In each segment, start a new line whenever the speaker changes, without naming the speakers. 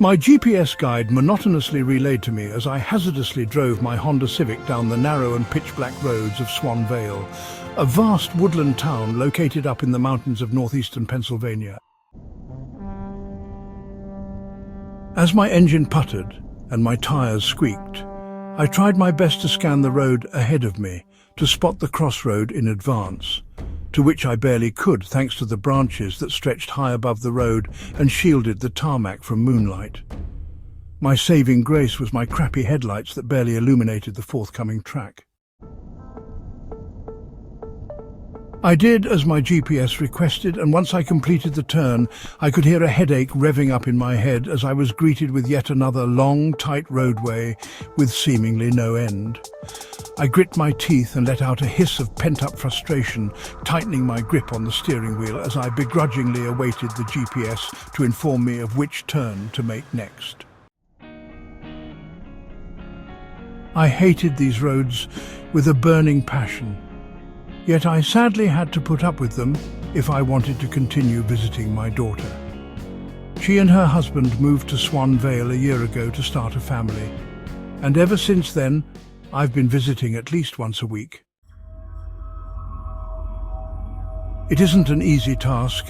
My GPS guide monotonously relayed to me as I hazardously drove my Honda Civic down the narrow and pitch-black roads of Swan Vale, a vast woodland town located up in the mountains of northeastern Pennsylvania. As my engine puttered and my tires squeaked, I tried my best to scan the road ahead of me to spot the crossroad in advance, to which I barely could thanks to the branches that stretched high above the road and shielded the tarmac from moonlight. My saving grace was my crappy headlights that barely illuminated the forthcoming track. I did as my GPS requested, and once I completed the turn, I could hear a headache revving up in my head as I was greeted with yet another long, tight roadway with seemingly no end. I grit my teeth and let out a hiss of pent-up frustration, tightening my grip on the steering wheel as I begrudgingly awaited the GPS to inform me of which turn to make next. I hated these roads with a burning passion. Yet I sadly had to put up with them if I wanted to continue visiting my daughter. She and her husband moved to Swan Vale a year ago to start a family, and ever since then, I've been visiting at least once a week. It isn't an easy task.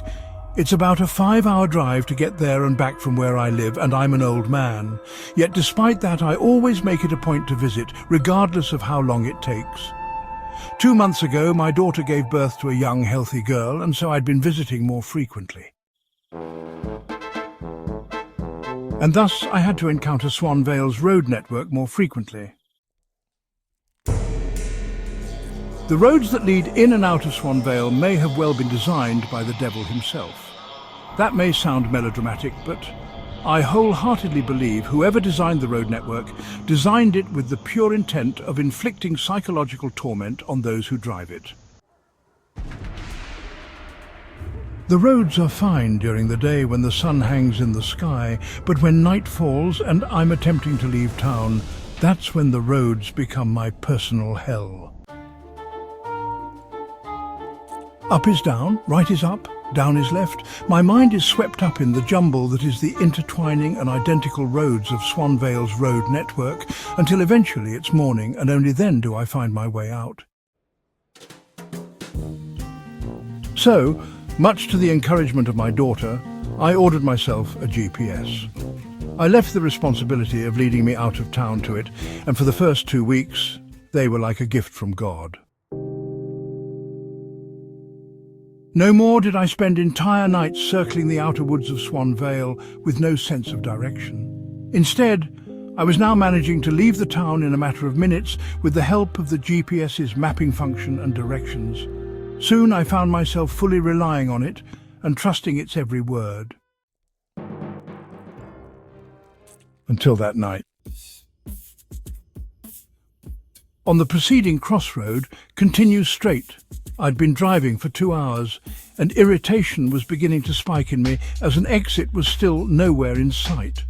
It's about a 5-hour drive to get there and back from where I live, and I'm an old man. Yet despite that, I always make it a point to visit, regardless of how long it takes. 2 months ago, my daughter gave birth to a young, healthy girl, and so I'd been visiting more frequently. And thus, I had to encounter Swan Vale's road network more frequently. The roads that lead in and out of Swan Vale may have well been designed by the devil himself. That may sound melodramatic, but I wholeheartedly believe whoever designed the road network designed it with the pure intent of inflicting psychological torment on those who drive it. The roads are fine during the day when the sun hangs in the sky, but when night falls and I'm attempting to leave town, that's when the roads become my personal hell. Up is down, right is up, down is left. My mind is swept up in the jumble that is the intertwining and identical roads of Swan Vale's road network, until eventually it's morning, and only then do I find my way out. So, much to the encouragement of my daughter, I ordered myself a GPS. I left the responsibility of leading me out of town to it, and for the first 2 weeks, they were like a gift from God. No more did I spend entire nights circling the outer woods of Swan Vale with no sense of direction. Instead, I was now managing to leave the town in a matter of minutes with the help of the GPS's mapping function and directions. Soon I found myself fully relying on it and trusting its every word. Until that night. On the preceding crossroad, continue straight. I'd been driving for 2 hours, and irritation was beginning to spike in me as an exit was still nowhere in sight.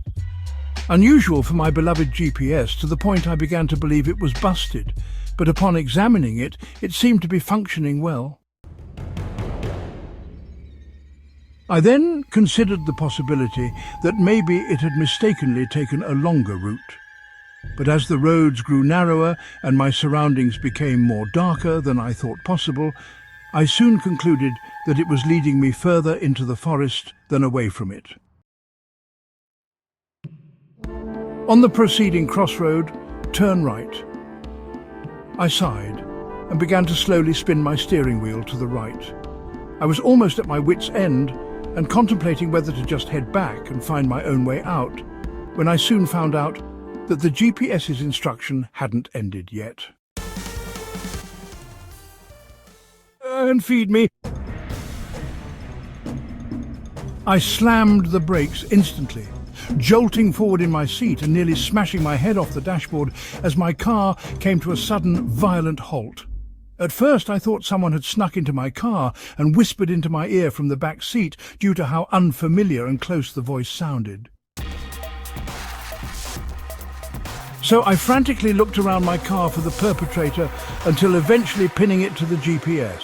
Unusual for my beloved GPS, to the point I began to believe it was busted, but upon examining it, it seemed to be functioning well. I then considered the possibility that maybe it had mistakenly taken a longer route. But as the roads grew narrower and my surroundings became more darker than I thought possible, I soon concluded that it was leading me further into the forest than away from it. On the preceding crossroad, turn right. I sighed and began to slowly spin my steering wheel to the right. I was almost at my wit's end and contemplating whether to just head back and find my own way out, when I soon found out that the GPS's instruction hadn't ended yet. And feed me. I slammed the brakes instantly, jolting forward in my seat and nearly smashing my head off the dashboard as my car came to a sudden, violent halt. At first I thought someone had snuck into my car and whispered into my ear from the back seat due to how unfamiliar and close the voice sounded. So I frantically looked around my car for the perpetrator until eventually pinning it to the GPS.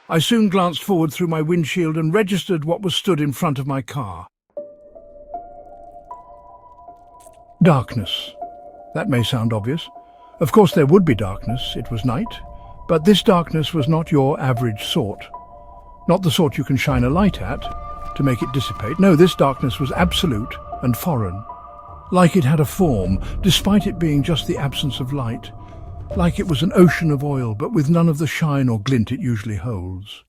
I soon glanced forward through my windshield and registered what was stood in front of my car. Darkness. That may sound obvious. Of course there would be darkness, it was night. But this darkness was not your average sort. Not the sort you can shine a light at to make it dissipate. No, this darkness was absolute and foreign. Like it had a form, despite it being just the absence of light. Like it was an ocean of oil, but with none of the shine or glint it usually holds.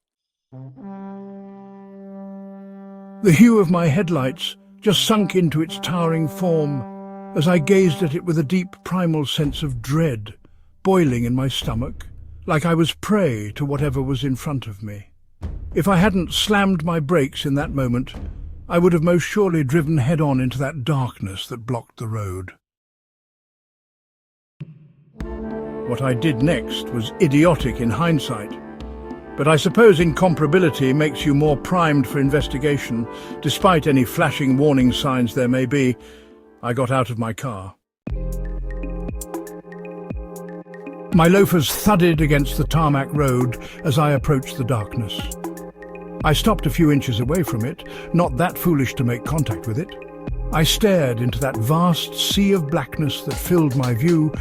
The hue of my headlights just sunk into its towering form as I gazed at it with a deep primal sense of dread boiling in my stomach, like I was prey to whatever was in front of me. If I hadn't slammed my brakes in that moment, I would have most surely driven head-on into that darkness that blocked the road. What I did next was idiotic in hindsight, but I suppose incomparability makes you more primed for investigation, despite any flashing warning signs there may be. I got out of my car. My loafers thudded against the tarmac road as I approached the darkness. I stopped a few inches away from it, not that foolish to make contact with it. I stared into that vast sea of blackness that filled my view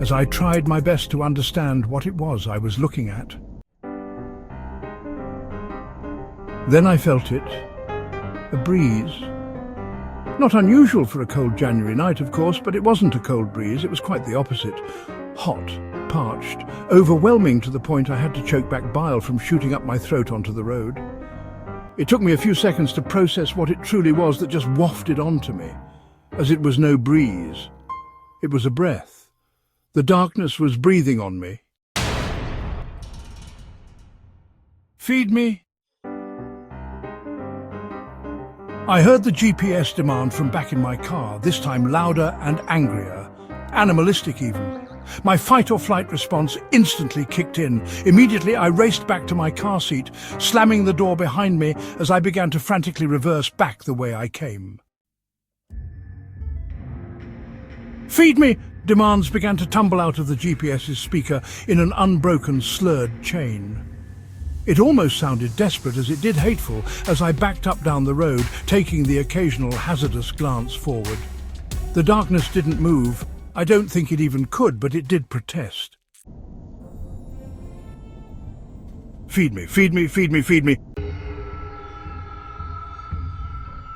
as I tried my best to understand what it was I was looking at. Then I felt it, a breeze. Not unusual for a cold January night, of course, but it wasn't a cold breeze, it was quite the opposite. Hot, parched, overwhelming to the point I had to choke back bile from shooting up my throat onto the road. It took me a few seconds to process what it truly was that just wafted onto me, as it was no breeze. It was a breath. The darkness was breathing on me. Feed me. I heard the GPS demand from back in my car, this time louder and angrier, animalistic even. My fight-or-flight response instantly kicked in. Immediately I raced back to my car seat, slamming the door behind me as I began to frantically reverse back the way I came. Feed me! Demands began to tumble out of the GPS's speaker in an unbroken, slurred chain. It almost sounded desperate, as it did hateful, as I backed up down the road, taking the occasional hazardous glance forward. The darkness didn't move. I don't think it even could, but it did protest. Feed me, feed me, feed me, feed me.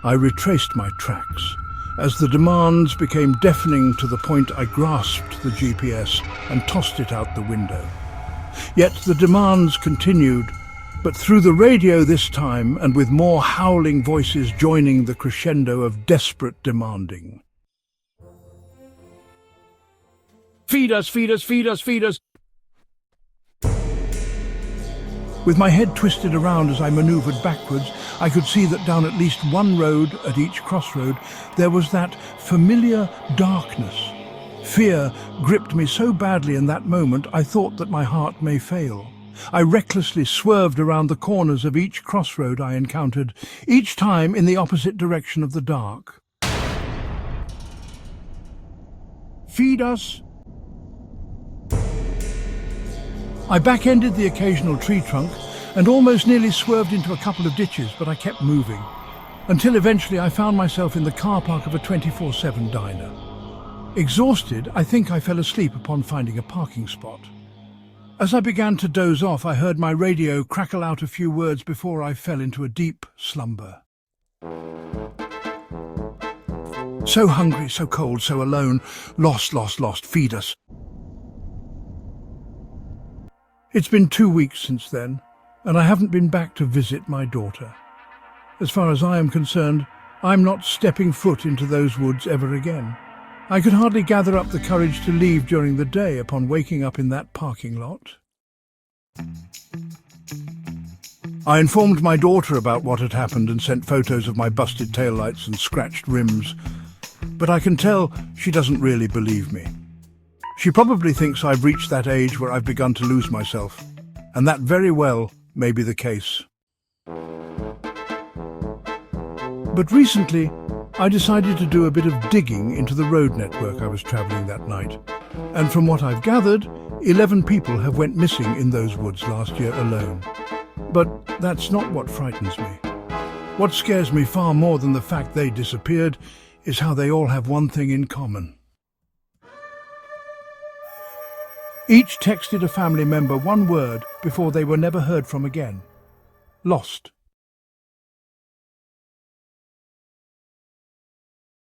I retraced my tracks as the demands became deafening to the point I grasped the GPS and tossed it out the window. Yet the demands continued, but through the radio this time, and with more howling voices joining the crescendo of desperate demanding. Feed us, feed us, feed us, feed us. With my head twisted around as I maneuvered backwards, I could see that down at least one road, at each crossroad, there was that familiar darkness. Fear gripped me so badly in that moment I thought that my heart may fail. I recklessly swerved around the corners of each crossroad I encountered, each time in the opposite direction of the dark. Feed us. I back-ended the occasional tree trunk and almost nearly swerved into a couple of ditches, but I kept moving, until eventually I found myself in the car park of a 24/7 diner. Exhausted, I think I fell asleep upon finding a parking spot. As I began to doze off, I heard my radio crackle out a few words before I fell into a deep slumber. So hungry, so cold, so alone. Lost, lost, lost. Feed us. It's been 2 weeks since then, and I haven't been back to visit my daughter. As far as I am concerned, I'm not stepping foot into those woods ever again. I could hardly gather up the courage to leave during the day upon waking up in that parking lot. I informed my daughter about what had happened and sent photos of my busted taillights and scratched rims, but I can tell she doesn't really believe me. She probably thinks I've reached that age where I've begun to lose myself, and that very well may be the case. But recently, I decided to do a bit of digging into the road network I was travelling that night. And from what I've gathered, 11 people have went missing in those woods last year alone. But that's not what frightens me. What scares me far more than the fact they disappeared is how they all have one thing in common. Each texted a family member one word before they were never heard from again. Lost.